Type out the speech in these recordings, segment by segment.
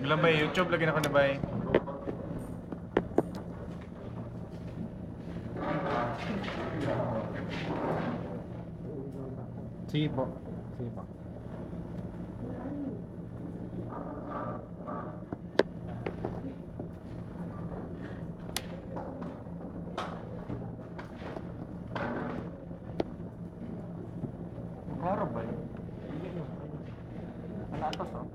Bilang ba YouTube lagi na ko na ba? Sige po. Sige po. Klaro ba? Malatos oh.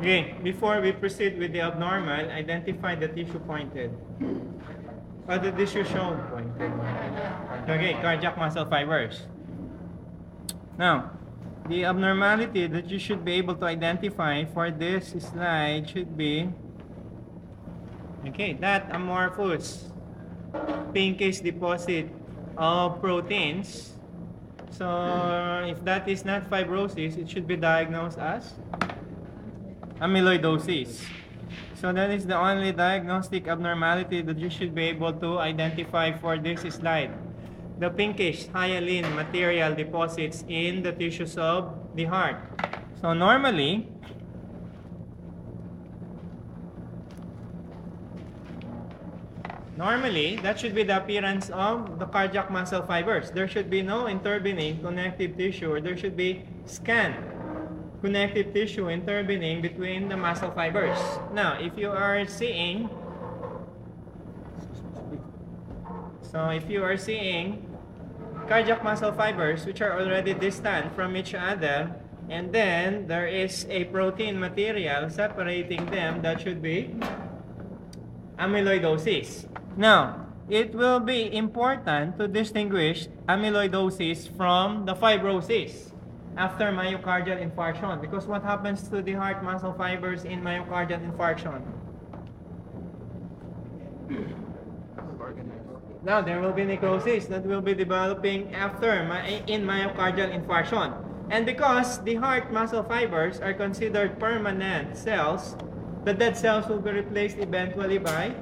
Okay, before we proceed with the abnormal, identify the tissue pointed. Or the tissue shown pointed. Okay, cardiac muscle fibers. Now, the abnormality that you should be able to identify for this slide should be, okay, that amorphous pinkish deposit of proteins. So, if that is not fibrosis, it should be diagnosed as amyloidosis. So that is the only diagnostic abnormality that you should be able to identify for this slide. The pinkish hyaline material deposits in the tissues of the heart. So normally, that should be the appearance of the cardiac muscle fibers. There should be no intervening connective tissue, or there should be scant connective tissue intervening between the muscle fibers. Now, if you are seeing cardiac muscle fibers which are already distant from each other, and then there is a protein material separating them, that should be amyloidosis. Now, it will be important to distinguish amyloidosis from the fibrosis after myocardial infarction, because what happens to the heart muscle fibers in myocardial infarction? Now, there will be necrosis that will be developing in myocardial infarction. And because the heart muscle fibers are considered permanent cells, the dead cells will be replaced eventually by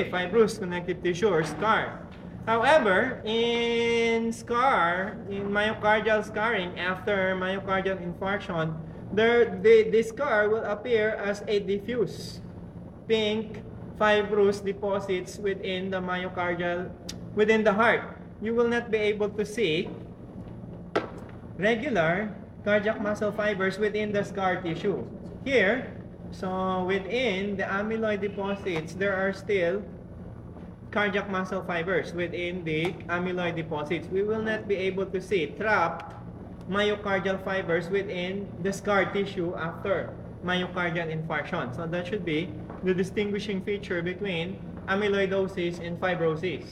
fibrous connective tissue or scar. However, in myocardial scarring after myocardial infarction, the scar will appear as a diffuse pink fibrous deposits within the heart. You will not be able to see regular cardiac muscle fibers within the scar tissue. Here, so within the amyloid deposits, there are still cardiac muscle fibers within the amyloid deposits. We will not be able to see trapped myocardial fibers within the scar tissue after myocardial infarction. So that should be the distinguishing feature between amyloidosis and fibrosis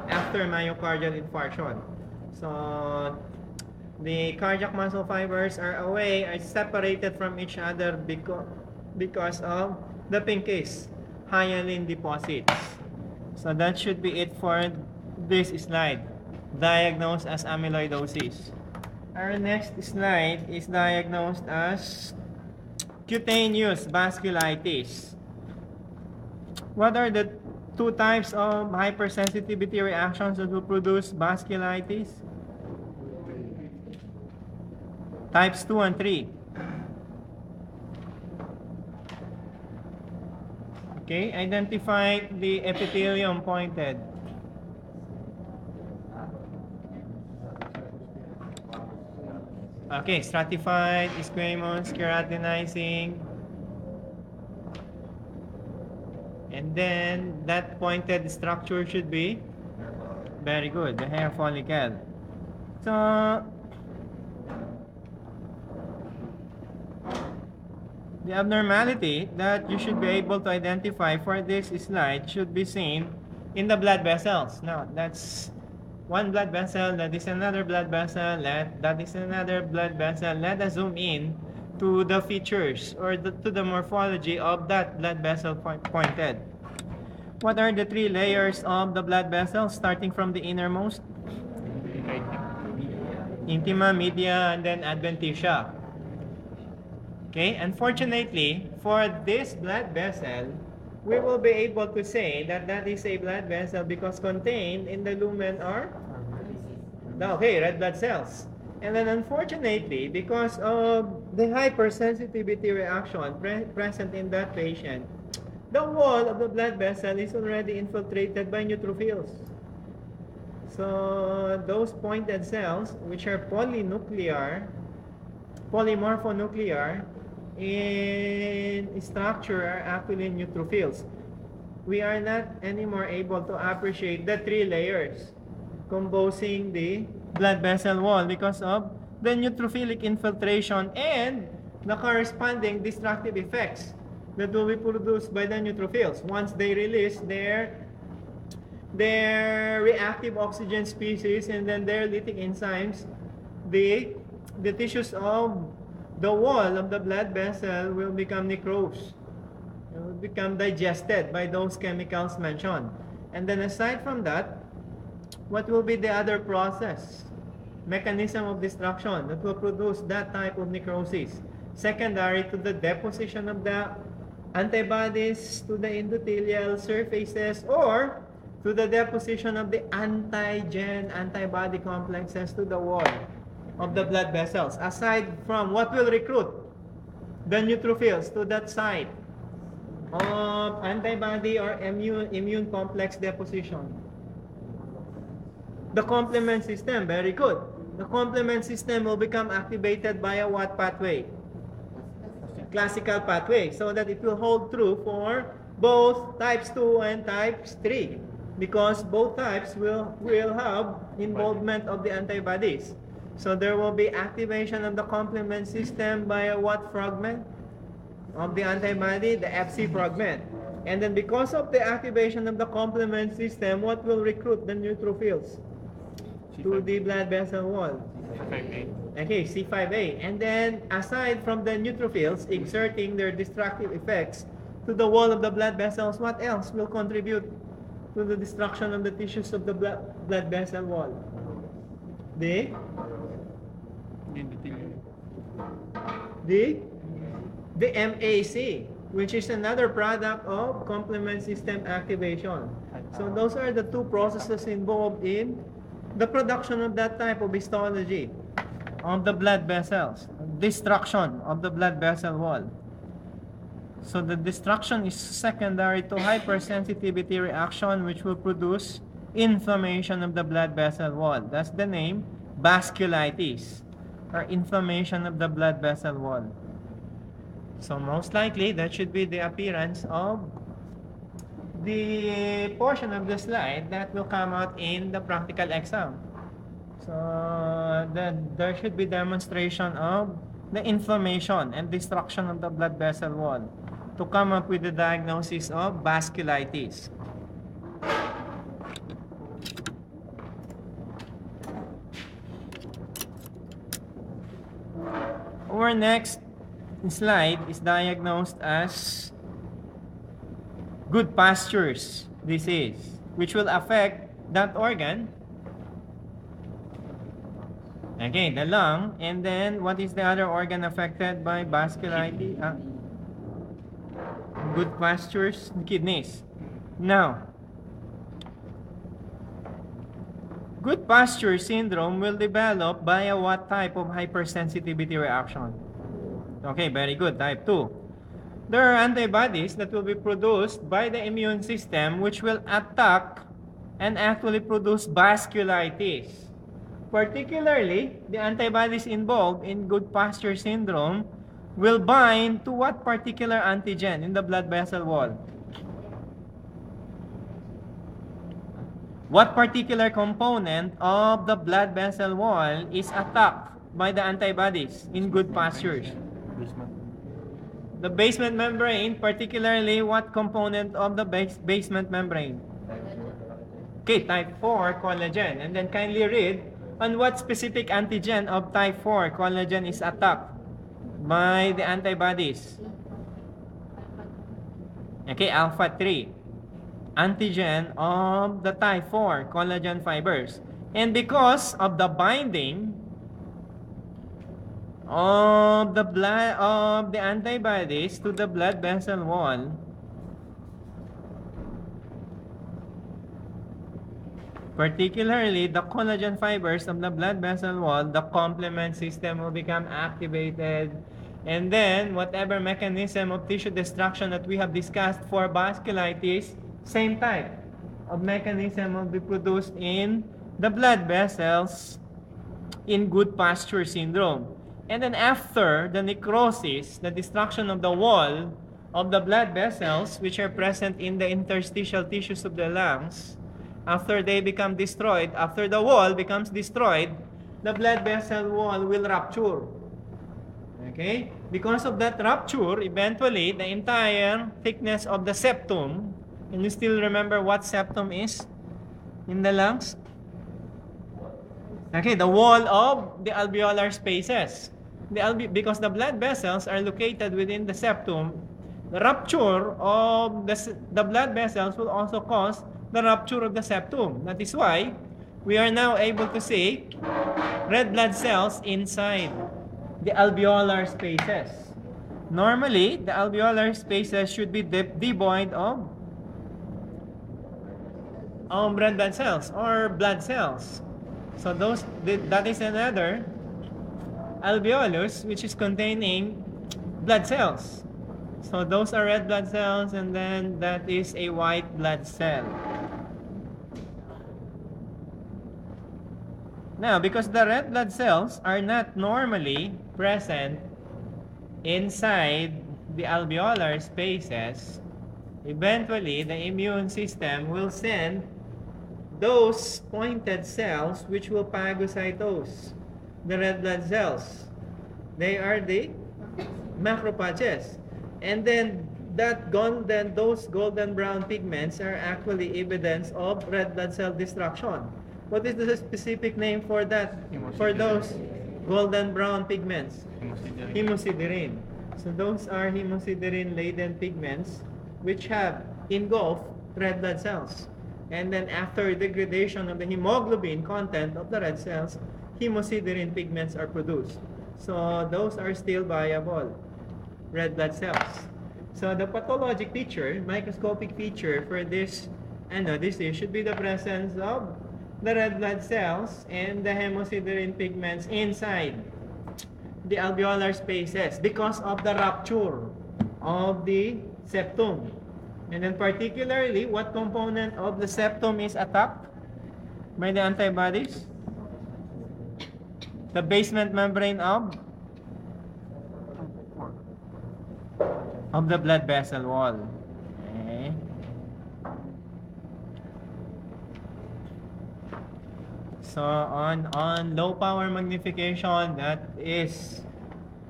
after myocardial infarction. So the cardiac muscle fibers are separated from each other because of the pinkish hyaline deposits. So that should be it for this slide, diagnosed as amyloidosis. Our next slide is diagnosed as cutaneous vasculitis. What are the two types of hypersensitivity reactions that will produce vasculitis? Types 2 and 3. Okay, identify the epithelium pointed. Okay, stratified, squamous, keratinizing. And then that pointed structure should be very good, the hair follicle. So the abnormality that you should be able to identify for this slide should be seen in the blood vessels. Now, that's one blood vessel, that is another blood vessel, that is another blood vessel. Let us zoom in to the features or to the morphology of that blood vessel pointed. What are the three layers of the blood vessels starting from the innermost? Intima, media, and then adventitia. Okay, unfortunately, for this blood vessel, we will be able to say that that is a blood vessel because contained in the lumen are red blood cells. And then unfortunately, because of the hypersensitivity reaction present in that patient, the wall of the blood vessel is already infiltrated by neutrophils. So those pointed cells, which are polymorphonuclear in structure, are actually neutrophils. We are not anymore able to appreciate the three layers composing the blood vessel wall because of the neutrophilic infiltration and the corresponding destructive effects that will be produced by the neutrophils once they release their reactive oxygen species and then their lytic enzymes. The tissues of the wall of the blood vessel will become necrosed. It will become digested by those chemicals mentioned. And then aside from that, what will be the other mechanism of destruction that will produce that type of necrosis? Secondary to the deposition of the antibodies to the endothelial surfaces or to the deposition of the antibody complexes to the wall of the blood vessels. Aside from what will recruit the neutrophils to that site of antibody or immune complex deposition. The complement system, very good. The complement system will become activated by a what pathway? Classical pathway, so that it will hold true for both types 2 and types 3 because both types will have involvement of the antibodies. So there will be activation of the complement system by a what fragment of the antibody? The Fc fragment. And then because of the activation of the complement system, what will recruit the neutrophils to the blood vessel wall? C5a. Okay, C5a. And then aside from the neutrophils exerting their destructive effects to the wall of the blood vessels, what else will contribute to the destruction of the tissues of the blood vessel wall? The MAC, which is another product of complement system activation. So those are the two processes involved in the production of that type of histology of the blood vessels, destruction of the blood vessel wall. So the destruction is secondary to hypersensitivity reaction, which will produce inflammation of the blood vessel wall. That's the name, vasculitis, or inflammation of the blood vessel wall. So most likely, that should be the appearance of the portion of the slide that will come out in the practical exam. So there should be demonstration of the inflammation and destruction of the blood vessel wall to come up with the diagnosis of vasculitis. Our next slide is diagnosed as Goodpasture's disease, which will affect that organ. Okay, the lung. And then what is the other organ affected by vasculitis? Goodpasture's kidneys. Now, Goodpasture syndrome will develop by a what type of hypersensitivity reaction? Okay, very good. Type 2. There are antibodies that will be produced by the immune system which will attack and actually produce vasculitis. Particularly, the antibodies involved in Goodpasture syndrome will bind to what particular antigen in the blood vessel wall? What particular component of the blood vessel wall is attacked by the antibodies in Goodpastures? The basement membrane, particularly what component of the basement membrane? Okay, type 4 collagen. And then kindly read on what specific antigen of type 4 collagen is attacked by the antibodies. Okay, alpha 3. Antigen of the type 4 collagen fibers. And because of the binding of the antibodies to the blood vessel wall, particularly the collagen fibers of the blood vessel wall, the complement system will become activated. And then, whatever mechanism of tissue destruction that we have discussed for vasculitis, same type of mechanism will be produced in the blood vessels in good posture syndrome. And then after the necrosis, the destruction of the wall of the blood vessels, which are present in the interstitial tissues of the lungs, after they become destroyed, after the wall becomes destroyed, the blood vessel wall will rupture. Okay? Because of that rupture, eventually, the entire thickness of the septum, and you still remember what septum is in the lungs? Okay, the wall of the alveolar spaces. Because the blood vessels are located within the septum, the rupture of the blood vessels will also cause the rupture of the septum. That is why we are now able to see red blood cells inside the alveolar spaces. Normally, the alveolar spaces should be devoid of red blood cells or blood cells. So that is another alveolus which is containing blood cells. So those are red blood cells, and then that is a white blood cell. Now, because the red blood cells are not normally present inside the alveolar spaces, eventually the immune system will send those pointed cells which will phagocytose the red blood cells. They are the macrophages. And then those golden brown pigments are actually evidence of red blood cell destruction. What is the specific name for that? For those golden brown pigments? Hemosiderin. So those are hemosiderin-laden pigments which have engulfed red blood cells. And then after degradation of the hemoglobin content of the red cells, hemosiderin pigments are produced. So those are still viable red blood cells. So the pathologic feature, microscopic feature for this disease should be the presence of the red blood cells and the hemosiderin pigments inside the alveolar spaces because of the rupture of the septum. And then particularly, what component of the septum is attacked by the antibodies? The basement membrane of the blood vessel wall. Okay. So on low power magnification, that is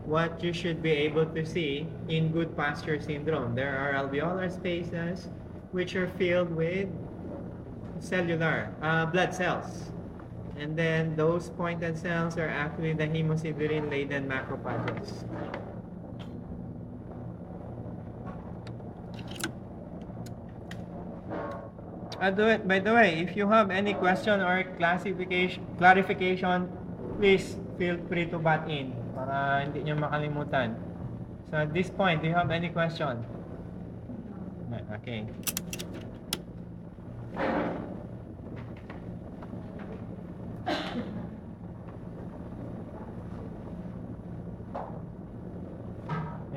what you should be able to see in good posture syndrome. There are alveolar spaces which are filled with cellular blood cells. And then those pointed cells are actually the hemosiderin-laden macrophages. By the way, if you have any question or clarification, please feel free to butt in para hindi nyo makalimutan. So at this point, do you have any question? Okay.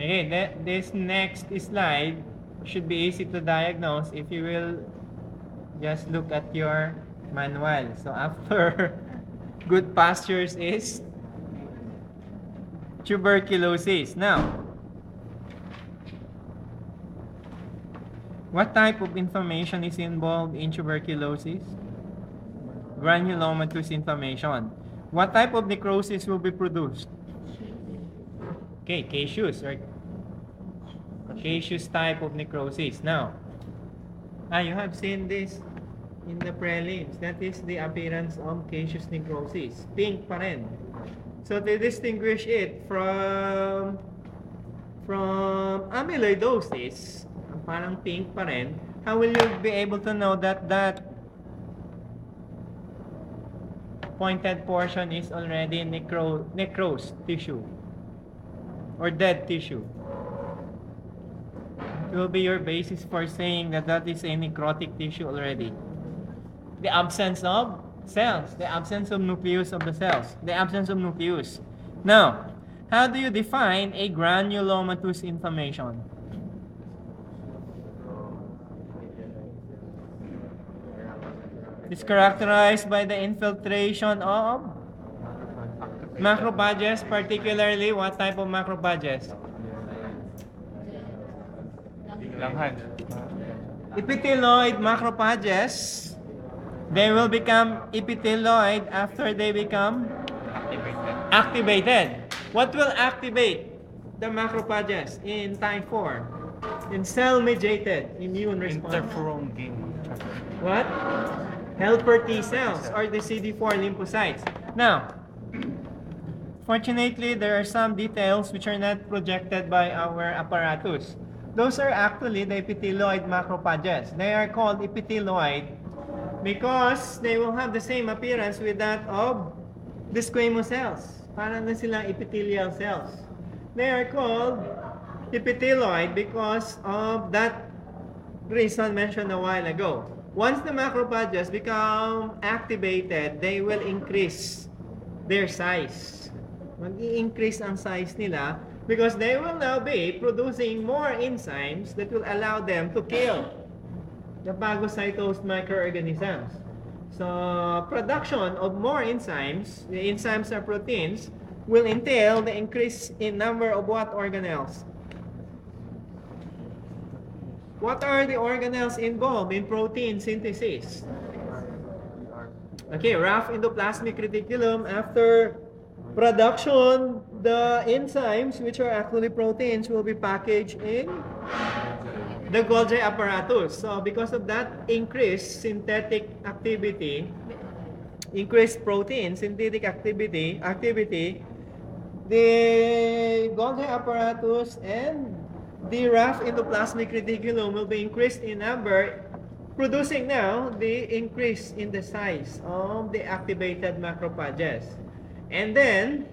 Okay, this next slide should be easy to diagnose if you will just look at your manual. So after good postures is tuberculosis. Now, what type of inflammation is involved in tuberculosis? Granulomatous inflammation. What type of necrosis will be produced? Okay, caseous or caseous type of necrosis. Now, you have seen this in the prelims. That is the appearance of caseous necrosis. Pink pa rin. So to distinguish it from amyloidosis, parang pink pa rin, how will you be able to know that that pointed portion is already necrosed tissue or dead tissue? It will be your basis for saying that that is a necrotic tissue already. The absence of cells, the absence of nucleus of the cells, the absence of nucleus. Now, how do you define a granulomatous inflammation? It's characterized by the infiltration of macrophages, particularly what type of macrophages? Langhan. Epithelioid macrophages. They will become epithelioid after they become activated. What will activate the macrophages in type 4? In cell-mediated immune response. Interferon gain. What? Helper T cells or the CD4 lymphocytes. Now, fortunately, there are some details which are not projected by our apparatus. Those are actually the epithelioid macrophages. They are called epithelioid because they will have the same appearance with that of the squamous cells. Parang na silang epithelial cells. They are called epithelioid because of that reason mentioned a while ago. Once the macrophages become activated, they will increase their size. Mag-i-increase ang size nila because they will now be producing more enzymes that will allow them to kill the phagocytosed microorganisms. So, production of more enzymes, the enzymes are proteins, will entail the increase in number of what organelles? What are the organelles involved in protein synthesis? Okay, rough endoplasmic reticulum. After production, the enzymes, which are actually proteins, will be packaged in the Golgi apparatus. So because of that increased synthetic activity, increased protein synthetic activity, the Golgi apparatus and the rough endoplasmic reticulum will be increased in number, producing now the increase in the size of the activated macrophages. And then,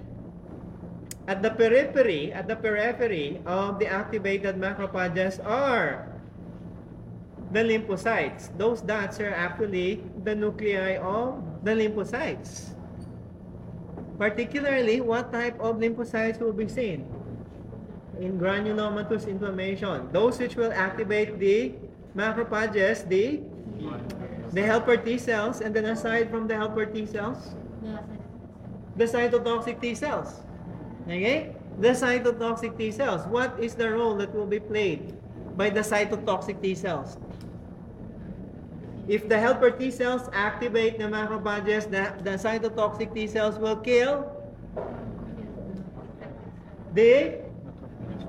at the periphery of the activated macrophages are the lymphocytes. Those dots are actually the nuclei of the lymphocytes. Particularly, what type of lymphocytes will be seen in granulomatous inflammation? Those which will activate the macrophages, the helper T cells, and then aside from the helper T cells, the cytotoxic T cells. Okay? The cytotoxic T cells. What is the role that will be played by the cytotoxic T cells? If the helper T cells activate the macrophages, the cytotoxic T cells will kill the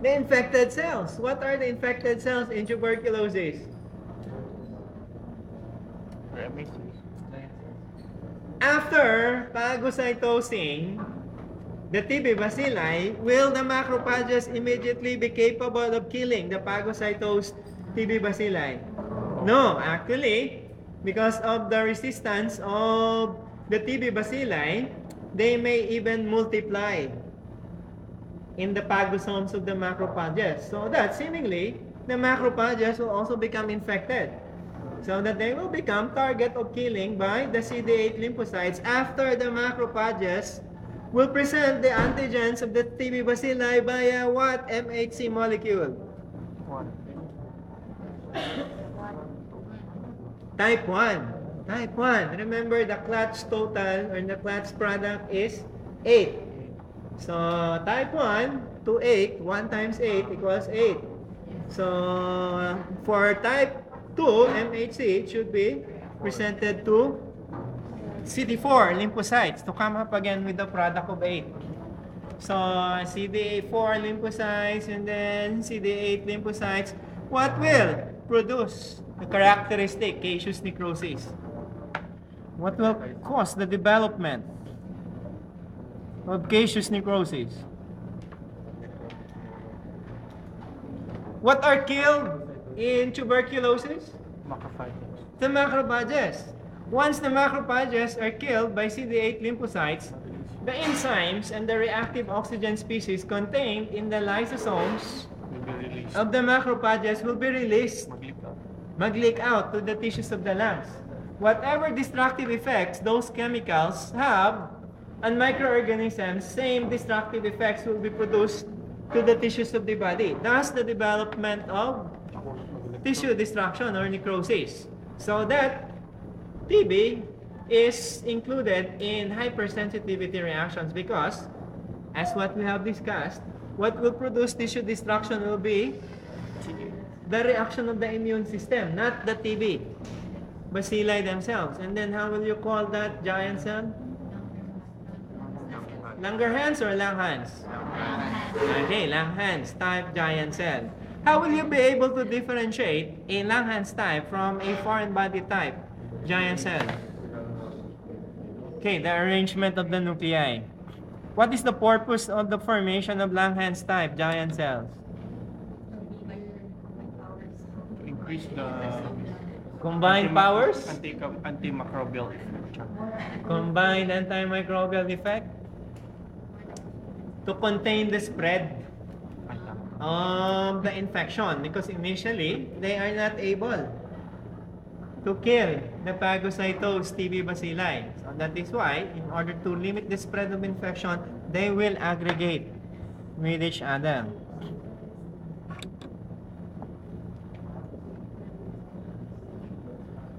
infected cells. What are the infected cells in tuberculosis? After phagocytosing the TB bacilli, will the macrophages immediately be capable of killing the phagocytosed TB bacilli? No, actually, because of the resistance of the TB bacilli, they may even multiply in the phagosomes of the macrophages. So that seemingly, the macrophages will also become infected. So that they will become target of killing by the CD8 lymphocytes after the macrophages will present the antigens of the TB bacilli via what MHC molecule? Type 1. Type 1. Remember, the clutch total or the clutch product is 8. So, type 1 to 8, 1 times 8 equals 8. So, for type 2, MHC, it should be presented to CD4 lymphocytes to come up again with the product of 8. So, CD4 lymphocytes and then CD8 lymphocytes, what will produce the characteristic caseous necrosis? What will cause the development of caseous necrosis? What are killed in tuberculosis? Macrophages. The macrophages. Once the macrophages are killed by CD8 lymphocytes, the enzymes and the reactive oxygen species contained in the lysosomes Will be released. of the macrophages will be released, Mag-leak out. mag-leak out to the tissues of the lungs. Whatever destructive effects those chemicals have on microorganisms, same destructive effects will be produced to the tissues of the body. Thus, the development of tissue destruction or necrosis. So that TB is included in hypersensitivity reactions because, as what we have discussed, what will produce tissue destruction will be the reaction of the immune system, not the TB bacilli themselves. And then how will you call that giant cell? Langerhans or Langhans? Okay, Langhans type giant cell. How will you be able to differentiate a Langhans type from a foreign body type giant cell? Okay, the arrangement of the nuclei. What is the purpose of the formation of Langhans type giant cells? To increase the Combined powers? antimicrobial effect. Combined antimicrobial effect? To contain the spread of the infection because initially they are not able to kill the phagocytosed TB bacilli. So that is why, in order to limit the spread of infection, they will aggregate with each other.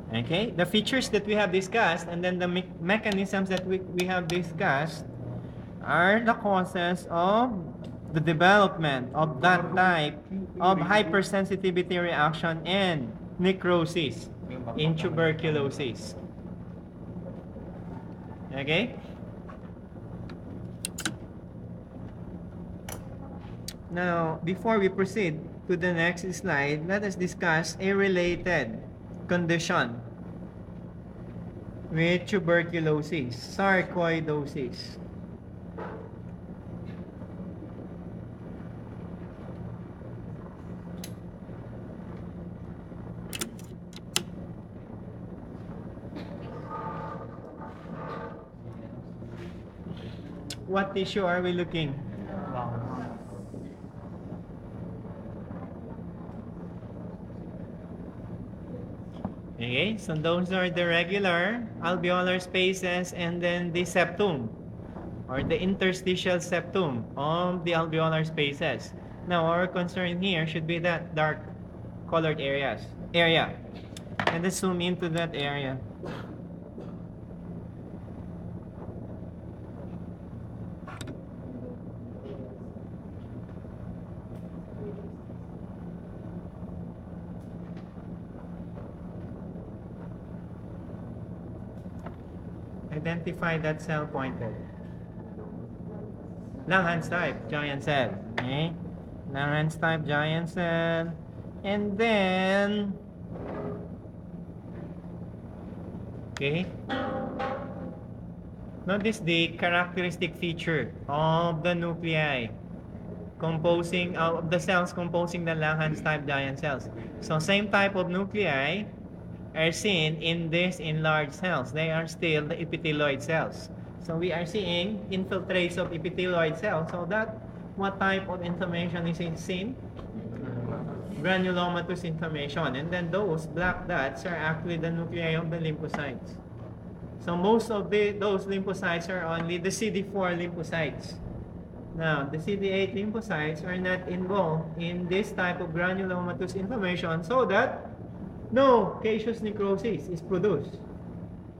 Okay, the features that we have discussed and then the mechanisms that we have discussed are the causes of the development of that type of hypersensitivity reaction and necrosis in tuberculosis. Okay? Now, before we proceed to the next slide, let us discuss a related condition with tuberculosis, sarcoidosis. What tissue are we looking? Okay, so those are the regular alveolar spaces and then the septum or the interstitial septum of the alveolar spaces. Now, our concern here should be that dark colored area. And let's zoom into that area. Identify that cell pointed. Langhans type, giant cell. Okay? Langhans type, giant cell. And then, okay? Notice the characteristic feature of the nuclei composing of the cells composing the Langhans type giant cells. So same type of nuclei are seen in these enlarged cells. They are still the epithelioid cells. So we are seeing infiltrates of epithelioid cells. So that what type of inflammation is seen? Granulomatous inflammation. And then those black dots are actually the nuclei of the lymphocytes. So most of those lymphocytes are only the CD4 lymphocytes. Now, the CD8 lymphocytes are not involved in this type of granulomatous inflammation so that no caseous necrosis is produced.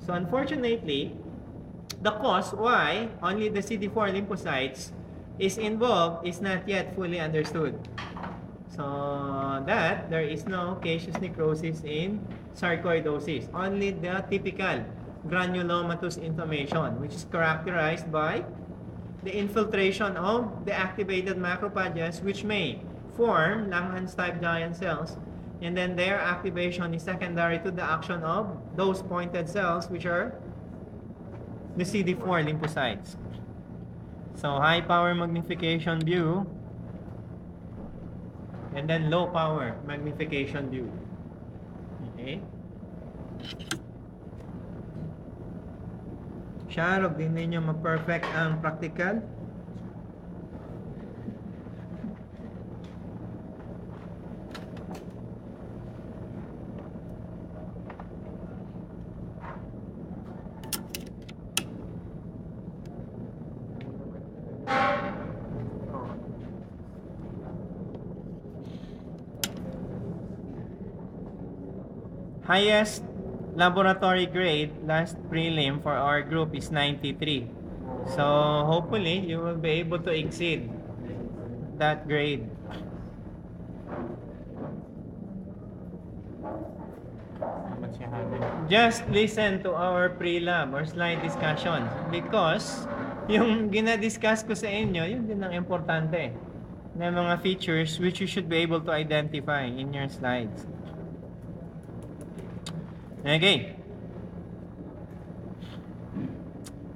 So unfortunately, the cause why only the CD4 lymphocytes is involved is not yet fully understood. So that there is no caseous necrosis in sarcoidosis, only the typical granulomatous inflammation, which is characterized by the infiltration of the activated macrophages, which may form Langhans type giant cells, and then their activation is secondary to the action of those pointed cells, which are the CD4 lymphocytes. So high power magnification view and then low power magnification view. Okay? Sharog, din ninyo ma-perfect ang practical. Highest laboratory grade last prelim for our group is 93. So hopefully you will be able to exceed that grade. Just listen to our pre-lab or slide discussions because yung ginadiscuss ko sa inyo, yun din ang importante na mga features which you should be able to identify in your slides. Okay.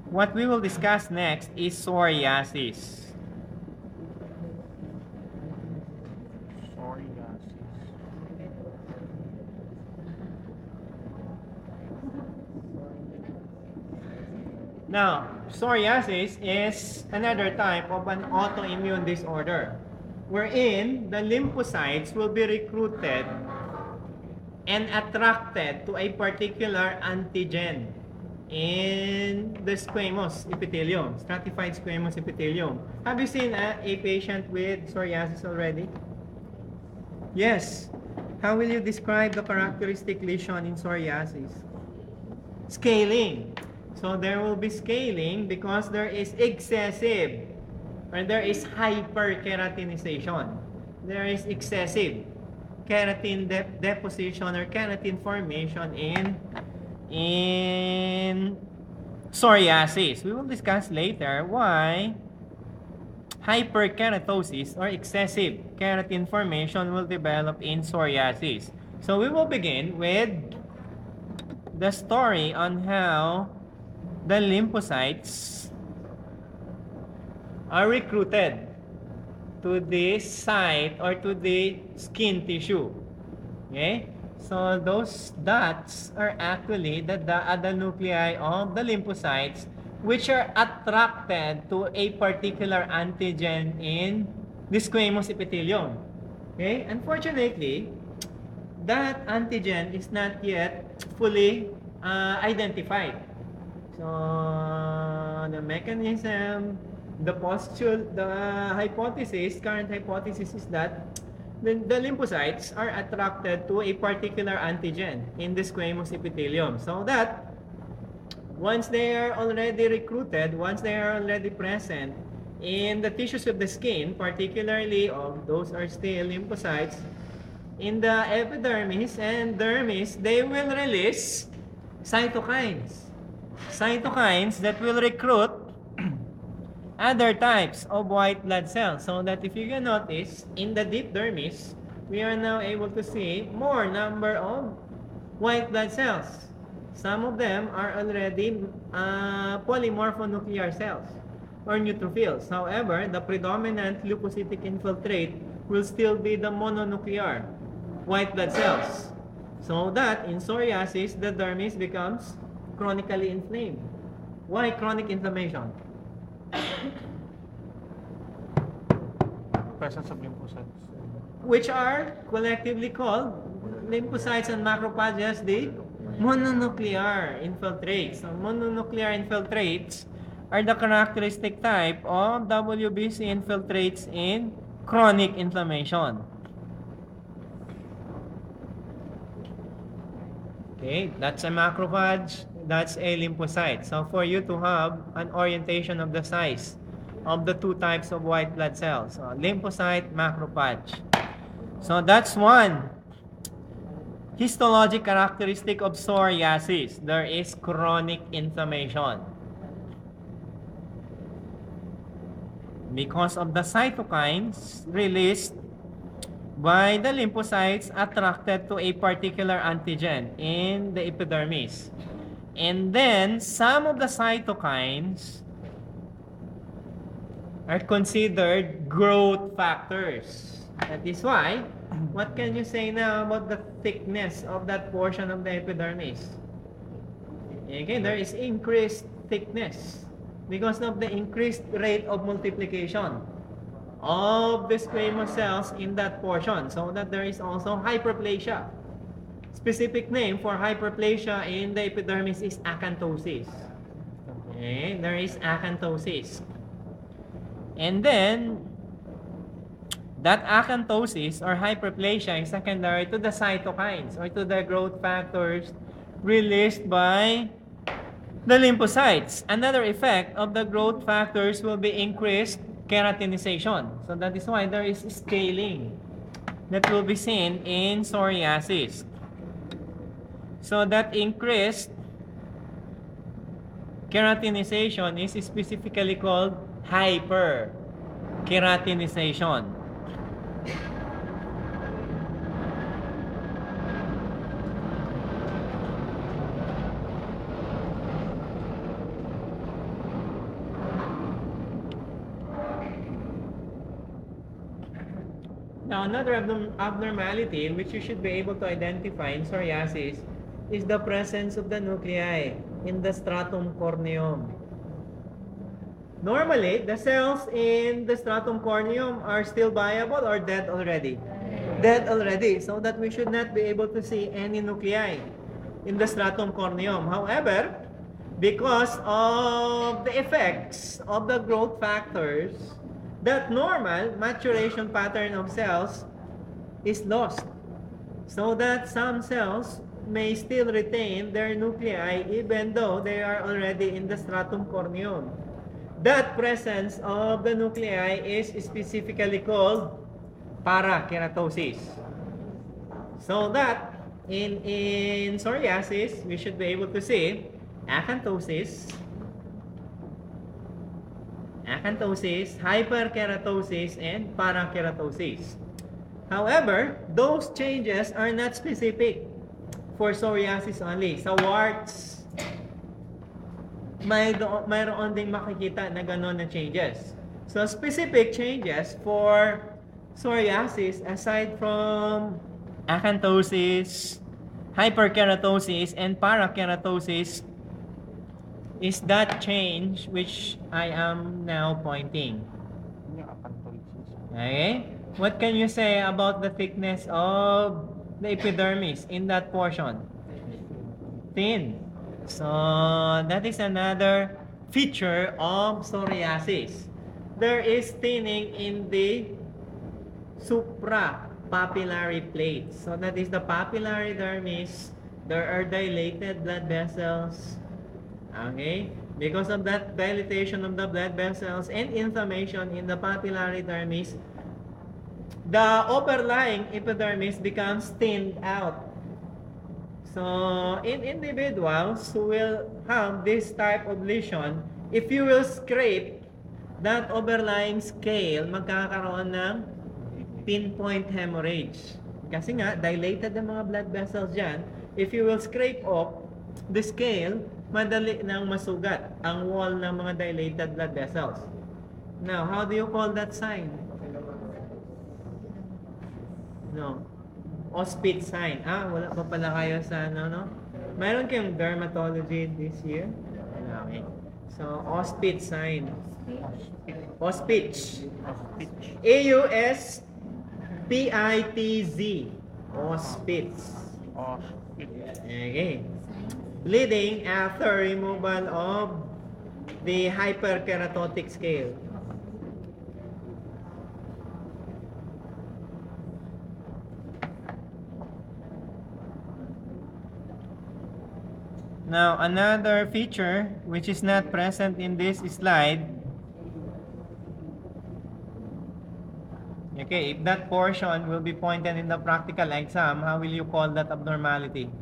What we will discuss next is psoriasis. Now, psoriasis is another type of an autoimmune disorder wherein the lymphocytes will be recruited and attracted to a particular antigen in the squamous epithelium, stratified squamous epithelium. Have you seen a patient with psoriasis already? Yes. How will you describe the characteristic lesion in psoriasis? Scaling. So there will be scaling because there is excessive or there is hyperkeratinization. There is excessive keratin deposition or keratin formation in psoriasis. We will discuss later why hyperkeratosis or excessive keratin formation will develop in psoriasis. So we will begin with the story on how the lymphocytes are recruited to the site or to the skin tissue. Okay? So those dots are actually the nuclei of the lymphocytes which are attracted to a particular antigen in the squamous epithelium. Okay? Unfortunately, that antigen is not yet fully identified. So the mechanism, the hypothesis, current hypothesis is that the lymphocytes are attracted to a particular antigen in the squamous epithelium. So that once they are already recruited, once they are already present in the tissues of the skin, particularly those are still lymphocytes, in the epidermis and dermis, they will release cytokines. Cytokines that will recruit other types of white blood cells. So that if you can notice, in the deep dermis, we are now able to see more number of white blood cells. Some of them are already polymorphonuclear cells or neutrophils. However, the predominant leukocytic infiltrate will still be the mononuclear white blood cells. So that in psoriasis, the dermis becomes chronically inflamed. Why chronic inflammation? Presence of lymphocytes. Which are collectively called lymphocytes and macrophages, the mononuclear infiltrates. So mononuclear infiltrates are the characteristic type of WBC infiltrates in chronic inflammation. Okay, that's a macrophage, that's a lymphocyte. So for you to have an orientation of the size of the two types of white blood cells, so lymphocyte, macrophage. So that's one histologic characteristic of psoriasis. There is chronic inflammation. Because of the cytokines released by the lymphocytes attracted to a particular antigen in the epidermis. And then, some of the cytokines are considered growth factors. That is why, what can you say now about the thickness of that portion of the epidermis? Okay, there is increased thickness because of the increased rate of multiplication of the squamous cells in that portion, so that there is also hyperplasia. Specific name for hyperplasia in the epidermis is acanthosis. Okay, there is acanthosis. And then, that acanthosis or hyperplasia is secondary to the cytokines or to the growth factors released by the lymphocytes. Another effect of the growth factors will be increased keratinization. So that is why there is scaling that will be seen in psoriasis. So that increased keratinization is specifically called hyperkeratinization. Now, another abnormality which you should be able to identify in psoriasis is the presence of the nuclei in the stratum corneum. Normally, the cells in the stratum corneum are still viable or dead already? Dead already, so that we should not be able to see any nuclei in the stratum corneum. However, because of the effects of the growth factors, that normal maturation pattern of cells is lost, so that some cells may still retain their nuclei even though they are already in the stratum corneum. That presence of the nuclei is specifically called parakeratosis. So that in psoriasis, we should be able to see acanthosis, hyperkeratosis, and parakeratosis. However, those changes are not specific for psoriasis only. Sa warts, mayroon ding makikita na gano'n na changes. So, specific changes for psoriasis aside from acanthosis, hyperkeratosis, and parakeratosis is that change which I am now pointing. Okay? What can you say about the thickness of the epidermis in that portion? Thin. So, that is another feature of psoriasis. There is thinning in the suprapapillary plate. So, that is the papillary dermis. There are dilated blood vessels. Okay? Because of that dilatation of the blood vessels and inflammation in the papillary dermis, the overlying epidermis becomes thinned out. So, in individuals who will have this type of lesion, if you will scrape that overlying scale, magkakaroon ng pinpoint hemorrhage. Kasi nga, dilated ang mga blood vessels dyan. If you will scrape off the scale, madali nang masugat ang wall ng mga dilated blood vessels. Now, how do you call that sign? No. Auspitz sign. Wala pa pala kayo sa no? Mayroon kayong dermatology this year? Okay. So, Auspitz sign. Auspitz. A-U-S-P-I-T-Z. Auspitz. Okay. Bleeding after removal of the hyperkeratotic scale. Now, another feature which is not present in this slide. Okay, if that portion will be pointed in the practical exam, how will you call that abnormality?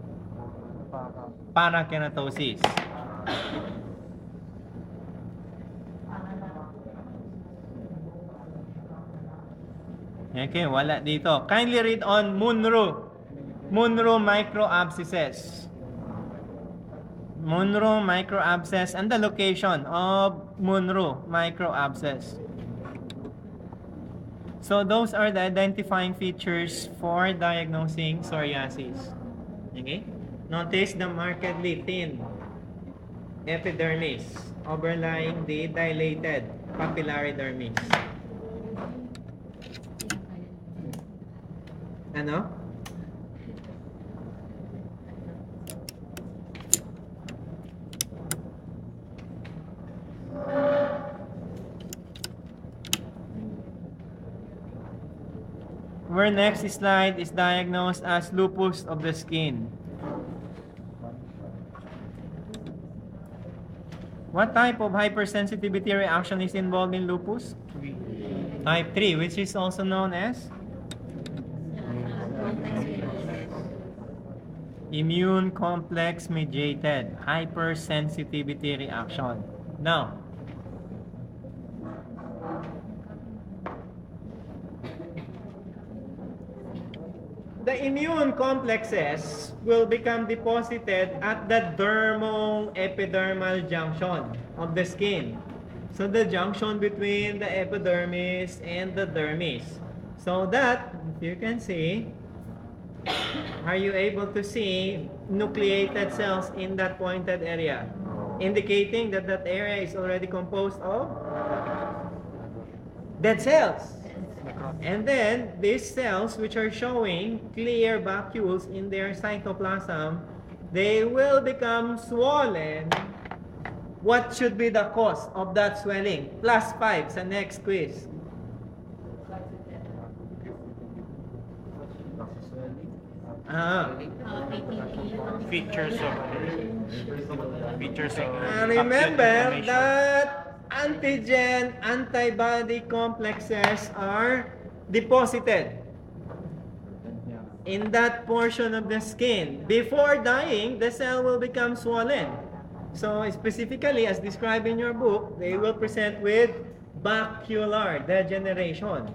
Parakeratosis. Okay, wala dito. Kindly read on Munro. Munro microabscesses. Munro microabscess and the location of Munro microabscess. So those are the identifying features for diagnosing psoriasis. Okay? Notice the markedly thin epidermis overlying the dilated papillary dermis. Ano? Our next slide is diagnosed as lupus of the skin. What type of hypersensitivity reaction is involved in lupus? Type 3, which is also known as immune complex mediated hypersensitivity reaction. Now, the immune complexes will become deposited at the dermo-epidermal junction of the skin. So the junction between the epidermis and the dermis. So that, if you can see, are you able to see nucleated cells in that pointed area? Indicating that that area is already composed of dead cells. And then, these cells which are showing clear vacuoles in their cytoplasm, they will become swollen. What should be the cause of that swelling? +5 sa next quiz. Features of Remember acute inflammation. that antigen antibody complexes are deposited in that portion of the skin. Before dying, the cell will become swollen. So specifically, as described in your book, they will present with bacular degeneration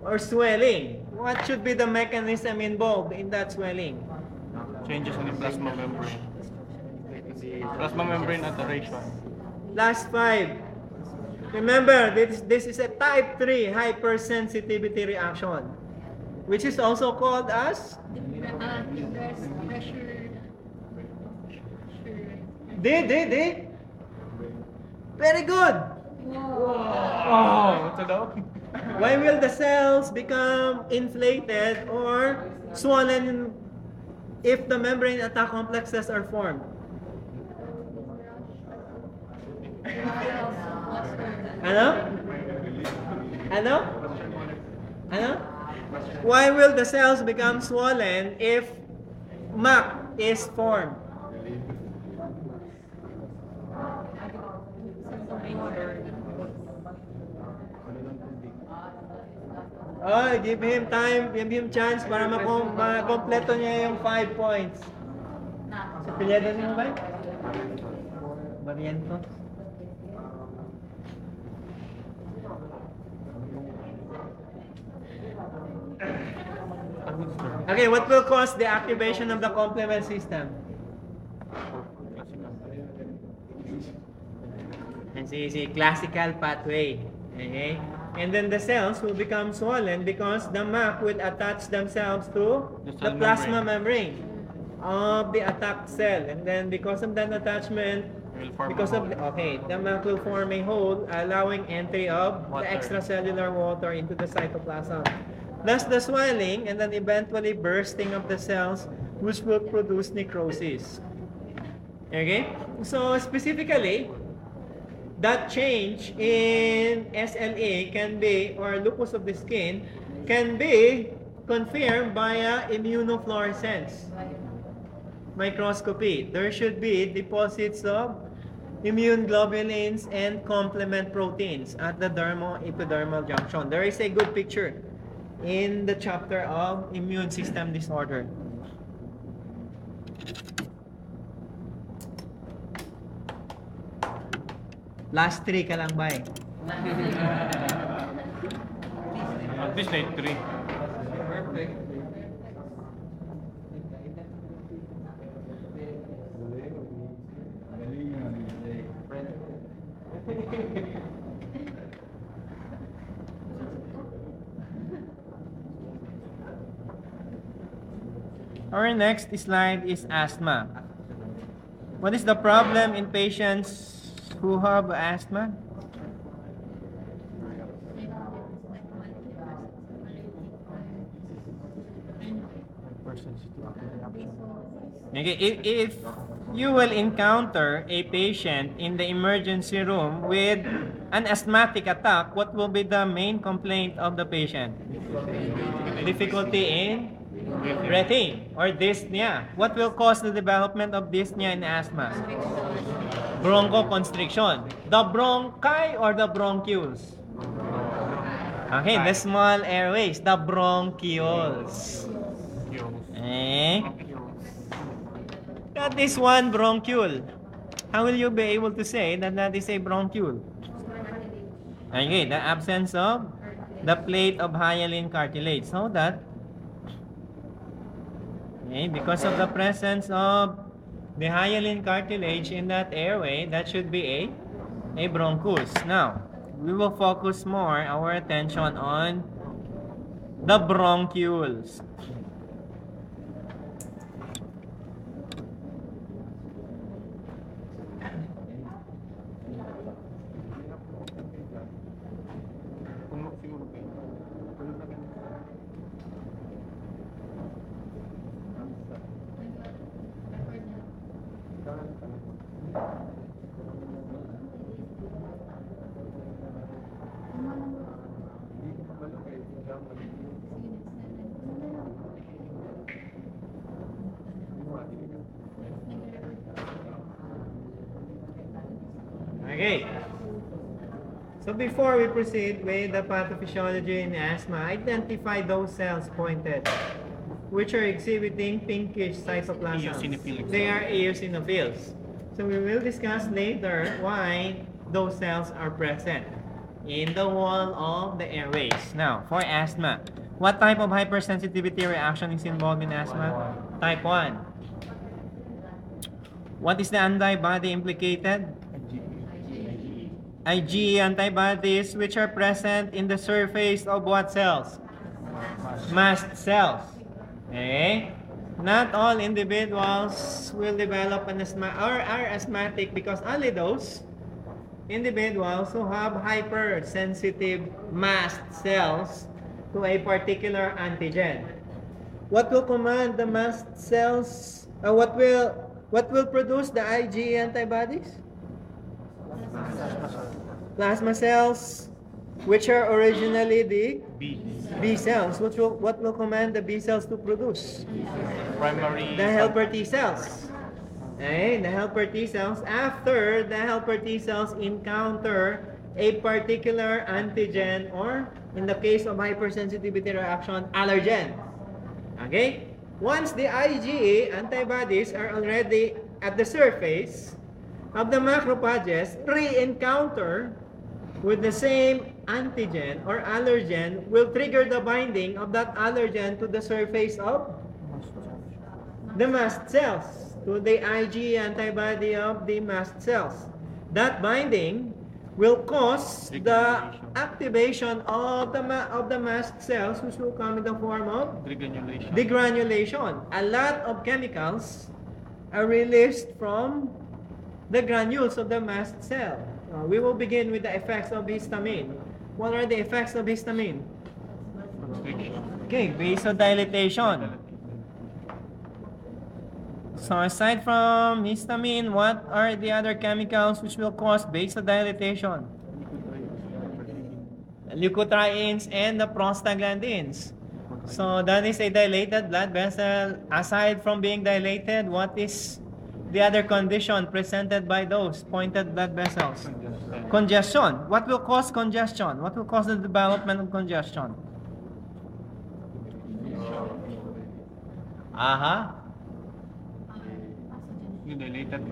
or swelling. What should be the mechanism involved in that swelling? Changes in the plasma membrane. Plasma membrane alteration. Last 5. Remember, this is a type 3 hypersensitivity reaction, which is also called as D. Very good. Oh, what's daw? Why will the cells become inflated or swollen if the membrane attack complexes are formed? Ano? Why will the cells become swollen if MAC is formed? Oh, give him time, give him chance para makompleto niya yung 5 points. Sa pilyado niyo ba? Barrientos. Okay, what will cause the activation of the complement system? It's easy, classical pathway. Okay? And then the cells will become swollen because the MAC will attach themselves to the plasma membrane of the attacked cell. And then because of that attachment, the MAC will form a hole allowing entry of the extracellular water into the cytoplasm. Thus the swelling and then eventually bursting of the cells, which will produce necrosis. Okay? So specifically, that change in SLE can be, or lupus of the skin, can be confirmed via immunofluorescence microscopy. There should be deposits of immune globulins and complement proteins at the dermo-epidermal junction. There is a good picture in the chapter of immune system disorder. Last 3 ka lang ba eh? At least 3. Perfect. Our next slide is asthma. What is the problem in patients who have asthma? Okay, if you will encounter a patient in the emergency room with an asthmatic attack, what will be the main complaint of the patient? Difficulty in breathing or dyspnea. What will cause the development of dyspnea in asthma? Bronchoconstriction. The bronchi or the bronchioles? Okay, the small airways, the bronchioles. Eh? That is one bronchiole. How will you be able to say that that is a bronchiole? Okay, the absence of the plate of hyaline cartilage. So that, okay, because of the presence of the hyaline cartilage in that airway, that should be a bronchus. Now, we will focus more our attention on the bronchioles. Okay. So before we proceed with the pathophysiology in asthma, identify those cells pointed, which are exhibiting pinkish cytoplasm. Eosinophilic They are eosinophils. So we will discuss later why those cells are present in the wall of the airways. Now, for asthma, what type of hypersensitivity reaction is involved in asthma? Type 1. What is the antibody implicated? IgE antibodies, which are present in the surface of what cells? Mast cells. Okay? Not all individuals will develop an asthma or are asthmatic because only those individuals who have hypersensitive mast cells to a particular antigen. What will command the mast cells? What will produce the IgE antibodies? Plasma cells, which are originally the B cells. What will command the B cells to produce? Primary. The helper T cells. Okay, the helper T cells. After the helper T cells encounter a particular antigen or, in the case of hypersensitivity reaction, allergen. Okay? Once the IgE antibodies are already at the surface of the macrophages, re-encounter with the same antigen or allergen will trigger the binding of that allergen to the surface of the mast cells, to the IgE antibody of the mast cells. That binding will cause the activation of the mast cells, which will come in the form of degranulation. A lot of chemicals are released from the granules of the mast cell. We will begin with the effects of histamine. What are the effects of histamine? Okay, vasodilatation. So aside from histamine, what are the other chemicals which will cause vasodilatation? Leukotrienes and the prostaglandins. So that is a dilated blood vessel. Aside from being dilated, what is the other condition presented by those pointed blood vessels? Congestion. What will cause congestion? What will cause the development of congestion? Dilated.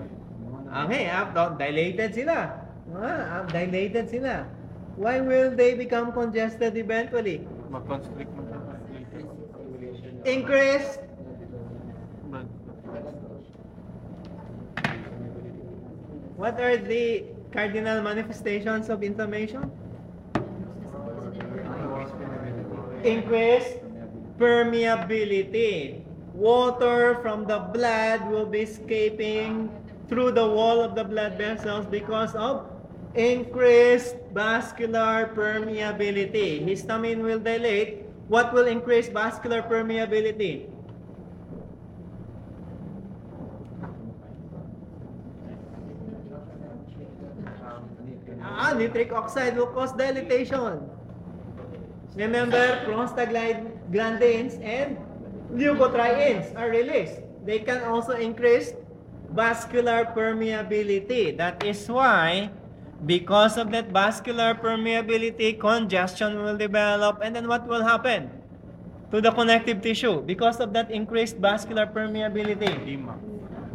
Okay, dilated sila. Dilated sila. Why will they become congested eventually? Mag-constrict mo. Increased What are the cardinal manifestations of inflammation? Increased permeability. water from the blood will be escaping through the wall of the blood vessels because of increased vascular permeability. Histamine will dilate. What will increase vascular permeability? Nitric oxide will cause dilatation. Remember, prostaglandins and leukotrienes are released. They can also increase vascular permeability. That is why, because of that vascular permeability, congestion will develop. And then what will happen to the connective tissue? Because of that increased vascular permeability, Edema.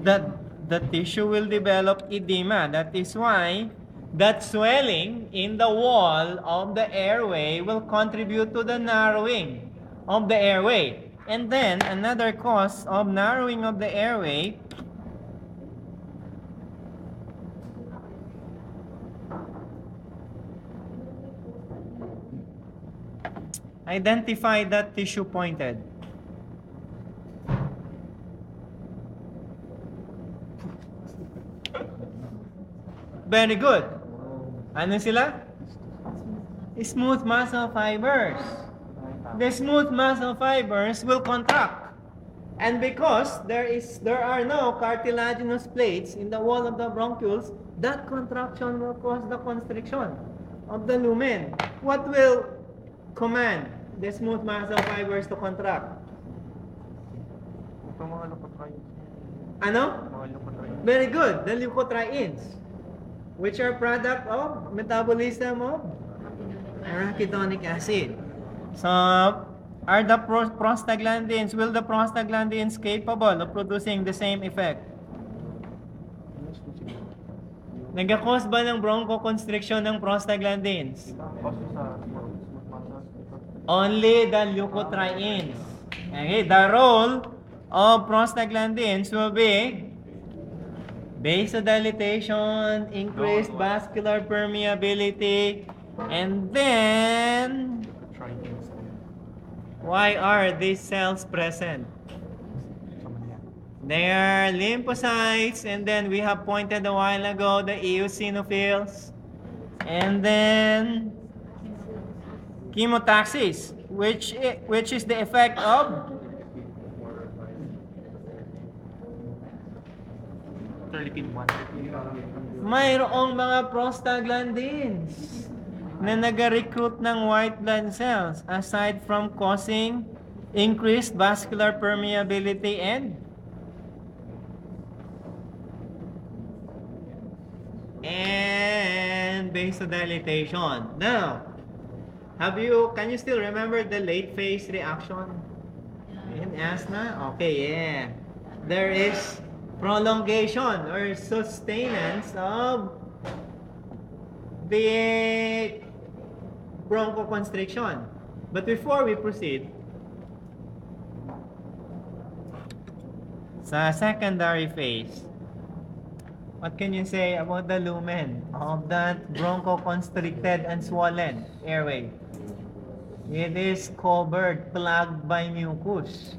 the tissue will develop edema. That is why that swelling in the wall of the airway will contribute to the narrowing of the airway. And then another cause of narrowing of the airway identify that tissue pointed. Very good. Ano sila? Smooth muscle fibers. The smooth muscle fibers will contract. And because there are no cartilaginous plates in the wall of the bronchioles, that contraction will cause the constriction of the lumen. What will command the smooth muscle fibers to contract? Ito mga leukotrienes. Ano? Mga leukotrienes. Very good. The leukotrienes, which are product of metabolism of arachidonic acid. So, are the prostaglandins, will the prostaglandins capable of producing the same effect? Nagkakos ba ng bronchoconstriction ng prostaglandins? Kasi sa smooth muscle. Only the leukotrienes. Okay, the role of prostaglandins will be vasodilatation, increased vascular permeability, and then Trienes. why are these cells present? They are lymphocytes, and then we have pointed a while ago the eosinophils, and then chemotaxis, which is the effect of Interleukin 1. mayroong mga prostaglandins na nag-recruit ng white blood cells aside from causing increased vascular permeability and vasodilatation. Now, can you still remember the late phase reaction in asthma? Okay, yeah. There is prolongation or sustenance of the bronchoconstriction. But before we proceed, sa secondary phase, what can you say about the lumen of that bronchoconstricted and swollen airway? It is covered, plugged by mucus.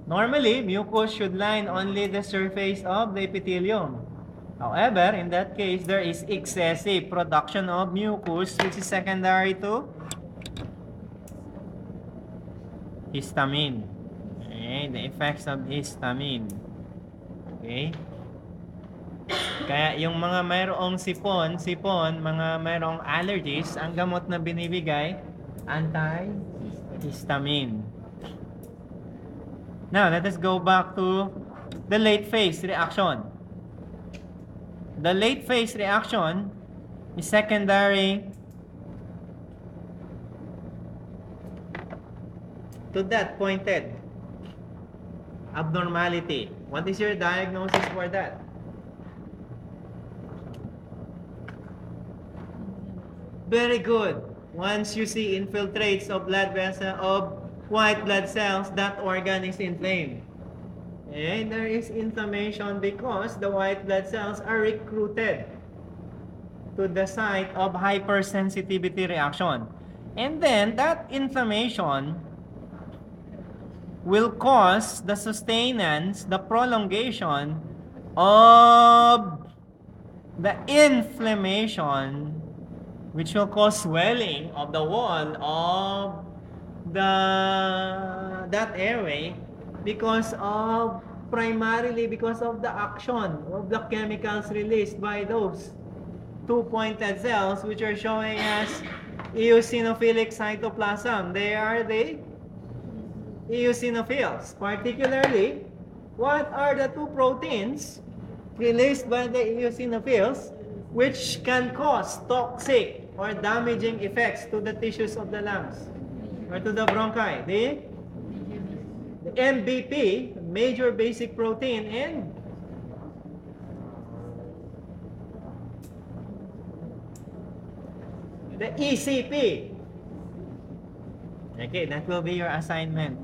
Normally, mucus should line only the surface of the epithelium. However, in that case, there is excessive production of mucus, which is secondary to histamine. Okay, the effects of histamine. Okay? Kaya yung mga mayroong sipon, mga mayroong allergies, ang gamot na binibigay, anti-histamine. Now, let us go back to the late phase reaction. The late phase reaction is secondary to that pointed abnormality. What is your diagnosis for that? Very good. Once you see infiltrates of blood vessel of white blood cells, that organ is inflamed. And there is inflammation because the white blood cells are recruited to the site of hypersensitivity reaction. And then that inflammation will cause the sustenance, the prolongation of the inflammation, which will cause swelling of the wall of that airway primarily because of the action of the chemicals released by those two-pointed cells, which are showing as eosinophilic cytoplasm. They are the eosinophils. Particularly, what are the two proteins released by the eosinophils which can cause toxic or damaging effects to the tissues of the lungs or to the bronchi? The MBP, major basic protein, and the ECP. Okay, that will be your assignment.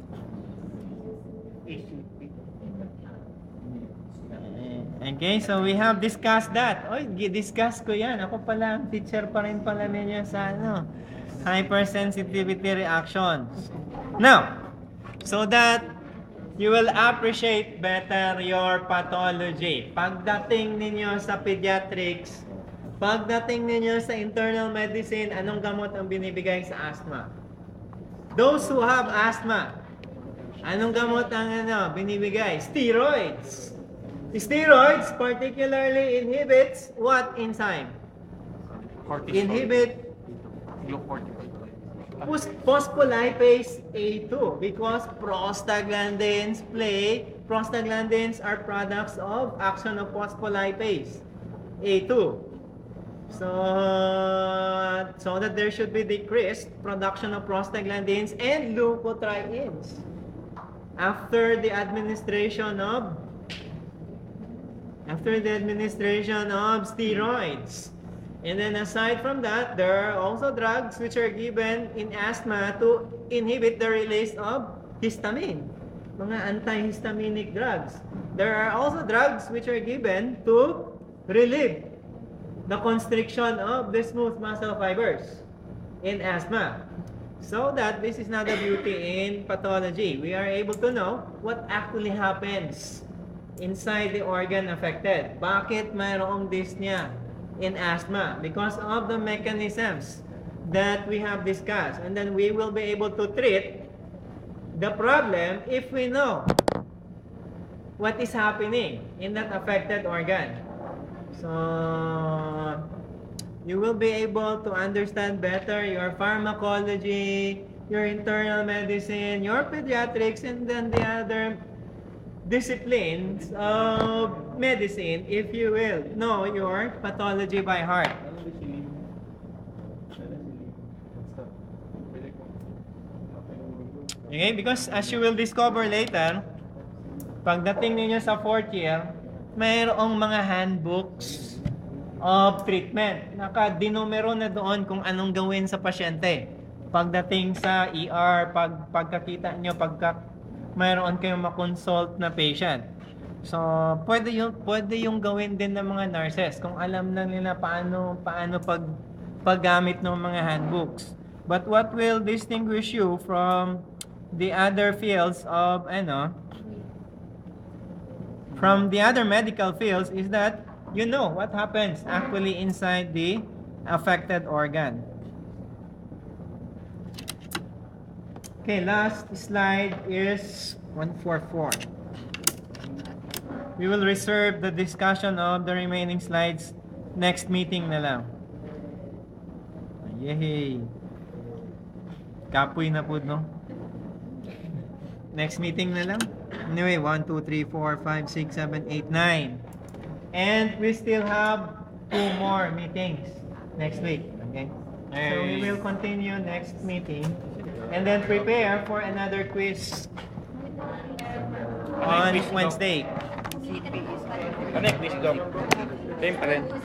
Okay, so we have discussed that. Oy, discuss ko yan. Ako pala ang teacher pa rin pala ninyo sa hypersensitivity reactions. Now, so that you will appreciate better your pathology. Pagdating ninyo sa pediatrics, pagdating ninyo sa internal medicine, anong gamot ang binibigay sa asthma? Those who have asthma, anong gamot ang binibigay? Steroids. Steroids particularly inhibits what enzyme? Cortisol. Inhibit phospholipase A2 because prostaglandins are products of action of phospholipase A2. So that there should be decreased production of prostaglandins and leukotrienes after the administration of steroids. And then aside from that, there are also drugs which are given in asthma to inhibit the release of histamine, mga antihistaminic drugs. There are also drugs which are given to relieve the constriction of the smooth muscle fibers in asthma. So that this is not a beauty in pathology. We are able to know what actually happens inside the organ affected. Bakit mayroong dyspnea in asthma? Because of the mechanisms that we have discussed. And then we will be able to treat the problem if we know what is happening in that affected organ. So you will be able to understand better your pharmacology, your internal medicine, your pediatrics, and then the other disciplines of medicine if you will know your pathology by heart. Okay, because as you will discover later, pagdating ninyo sa 4th year, mayroong mga handbooks of treatment. Nakadinumero na doon kung anong gawin sa pasyente. Pagdating sa ER, pagkakita nyo, mayroon kayong makonsult na patient. So, pwede yung gawin din ng mga nurses kung alam na nila paano paggamit ng mga handbooks. But what will distinguish you from the other fields of from the other medical fields is that you know what happens actually inside the affected organ. Okay, last slide is 144. We will reserve the discussion of the remaining slides next meeting na lang. Yay! Kapoy na po, no? Next meeting na lang. Anyway, 1, 2, 3, 4, 5, 6, 7, 8, 9. And we still have 2 more meetings next week. Okay? So we will continue next meeting. And then prepare for another quiz on Wednesday. Connect, please, Doc. Same pa rin. Okay.